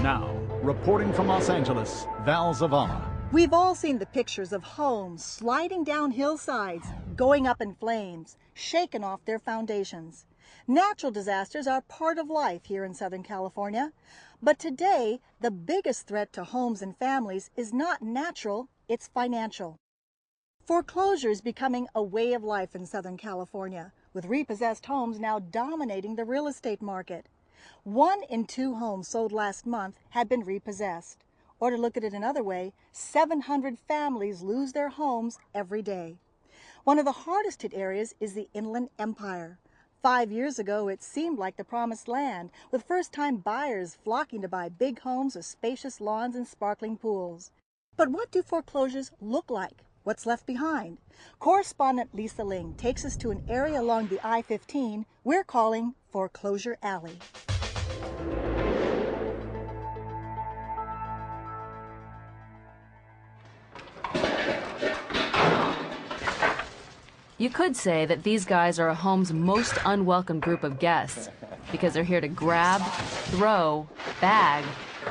Now, reporting from Los Angeles, Val Zavala. We've all seen the pictures of homes sliding down hillsides, going up in flames, shaken off their foundations. Natural disasters are part of life here in Southern California. But today, the biggest threat to homes and families is not natural, it's financial. Foreclosure is becoming a way of life in Southern California, with repossessed homes now dominating the real estate market. 1 in 2 homes sold last month had been repossessed. Or to look at it another way, 700 families lose their homes every day. One of the hardest hit areas is the Inland Empire. 5 years ago, it seemed like the promised land, with first-time buyers flocking to buy big homes with spacious lawns and sparkling pools. But what do foreclosures look like? What's left behind? Correspondent Lisa Ling takes us to an area along the I-15 we're calling Foreclosure Alley. You could say that these guys are a home's most unwelcome group of guests because they're here to grab, throw, bag,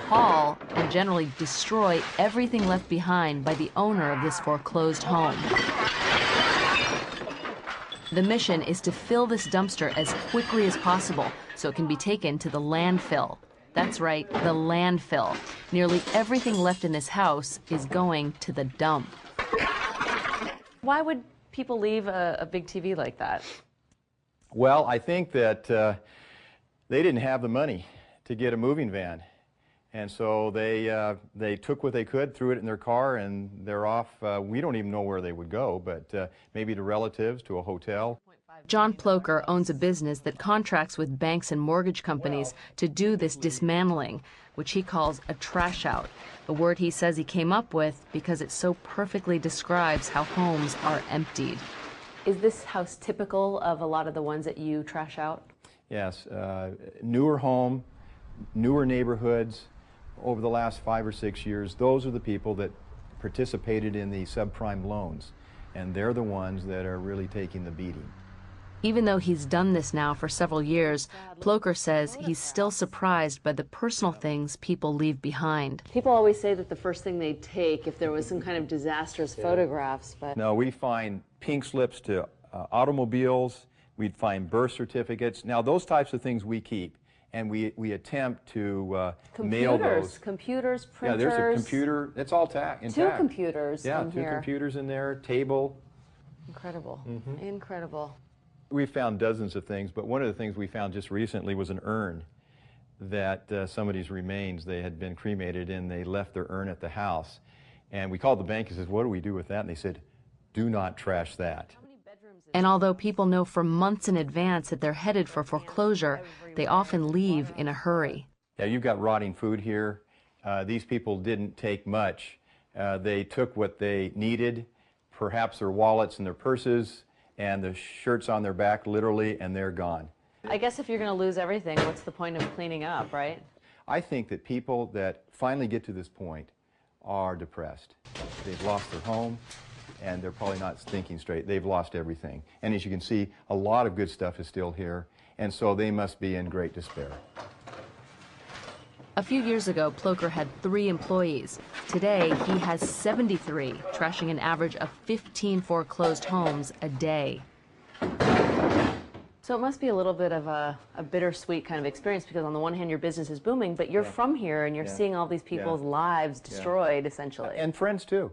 haul, and generally destroy everything left behind by the owner of this foreclosed home. The mission is to fill this dumpster as quickly as possible so it can be taken to the landfill. That's right, the landfill. Nearly everything left in this house is going to the dump. Why would people leave a big TV like that? Well, I think that they didn't have the money to get a moving van. And so they took what they could, threw it in their car, and they're off. We don't even know where they would go, but maybe to relatives, to a hotel. John Ploker owns a business that contracts with banks and mortgage companies to do this dismantling, which he calls a trash out, a word he says he came up with because it so perfectly describes how homes are emptied. Is this house typical of a lot of the ones that you trash out? Yes, newer home, newer neighborhoods. Over the last 5 or 6 years, those are the people that participated in the subprime loans, and they're the ones that are really taking the beating. Even though he's done this now for several years, Ploker says he's still surprised by the personal things people leave behind. People always say that the first thing they'd take if there was some kind of disastrous photographs, but... No, we find pink slips to automobiles, we'd find birth certificates. Now, those types of things we keep, and we attempt to mail those. Computers, printers. Yeah, there's a computer, it's all intact. 2 computers in here. Yeah, 2 computers in there, table. Incredible, incredible. We found dozens of things, but one of the things we found just recently was an urn that somebody's remains, they had been cremated and they left their urn at the house. And we called the bank and said, what do we do with that? And they said, do not trash that. And although people know for months in advance that they're headed for foreclosure, they often leave in a hurry. Yeah, you've got rotting food here. These people didn't take much. They took what they needed, perhaps their wallets and their purses, and the shirts on their back, literally, and they're gone. I guess if you're going to lose everything, what's the point of cleaning up, right? I think that people that finally get to this point are depressed. They've lost their home, and they're probably not thinking straight. They've lost everything. And as you can see, a lot of good stuff is still here, and so they must be in great despair. A few years ago, Ploker had 3 employees. Today, he has 73, trashing an average of 15 foreclosed homes a day. So it must be a little bit of a bittersweet kind of experience, because on the one hand, your business is booming, but you're from here and you're seeing all these people's lives destroyed, essentially. And friends, too.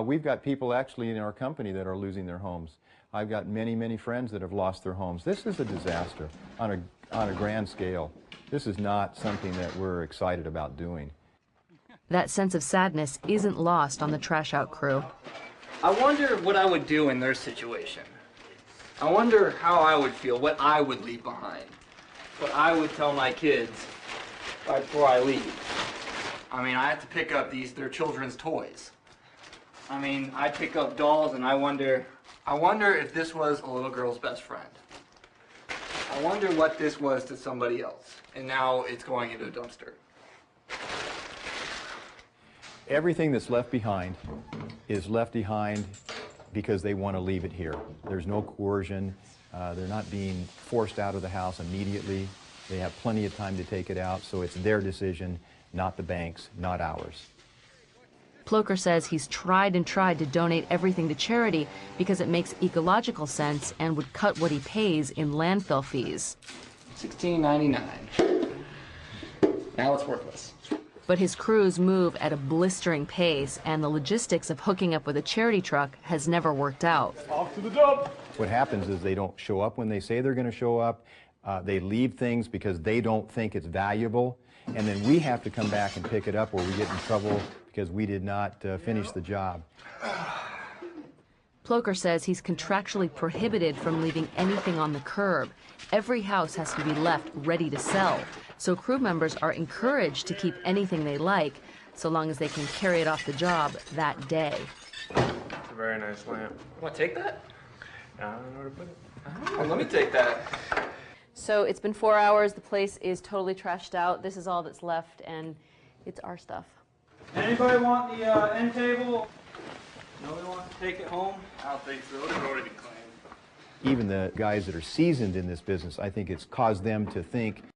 We've got people actually in our company that are losing their homes. I've got many, many friends that have lost their homes. This is a disaster on a grand scale. This is not something that we're excited about doing. That sense of sadness isn't lost on the trash out crew. I wonder what I would do in their situation. I wonder how I would feel, what I would leave behind, what I would tell my kids right before I leave. I mean, I have to pick up their children's toys. I mean, I pick up dolls, and I wonder if this was a little girl's best friend. I wonder what this was to somebody else, and now it's going into a dumpster. Everything that's left behind is left behind because they want to leave it here. There's no coercion. They're not being forced out of the house immediately. They have plenty of time to take it out, so it's their decision, not the bank's, not ours. Ploker says he's tried and tried to donate everything to charity because it makes ecological sense and would cut what he pays in landfill fees. $16.99. Now it's worthless. But his crews move at a blistering pace, and the logistics of hooking up with a charity truck has never worked out. Off to the dump. What happens is they don't show up when they say they're going to show up. They leave things because they don't think it's valuable, and then we have to come back and pick it up, or we get in trouble because we did not finish the job. Ploker says he's contractually prohibited from leaving anything on the curb. Every house has to be left ready to sell, so crew members are encouraged to keep anything they like, so long as they can carry it off the job that day. It's a very nice lamp. Want to take that? I don't know where to put it. Oh, let me take that. So it's been 4 hours. The place is totally trashed out. This is all that's left, and it's our stuff. Anybody want the end table? Nobody want to take it home? I don't think so. It's already been claimed. Even the guys that are seasoned in this business, I think it's caused them to think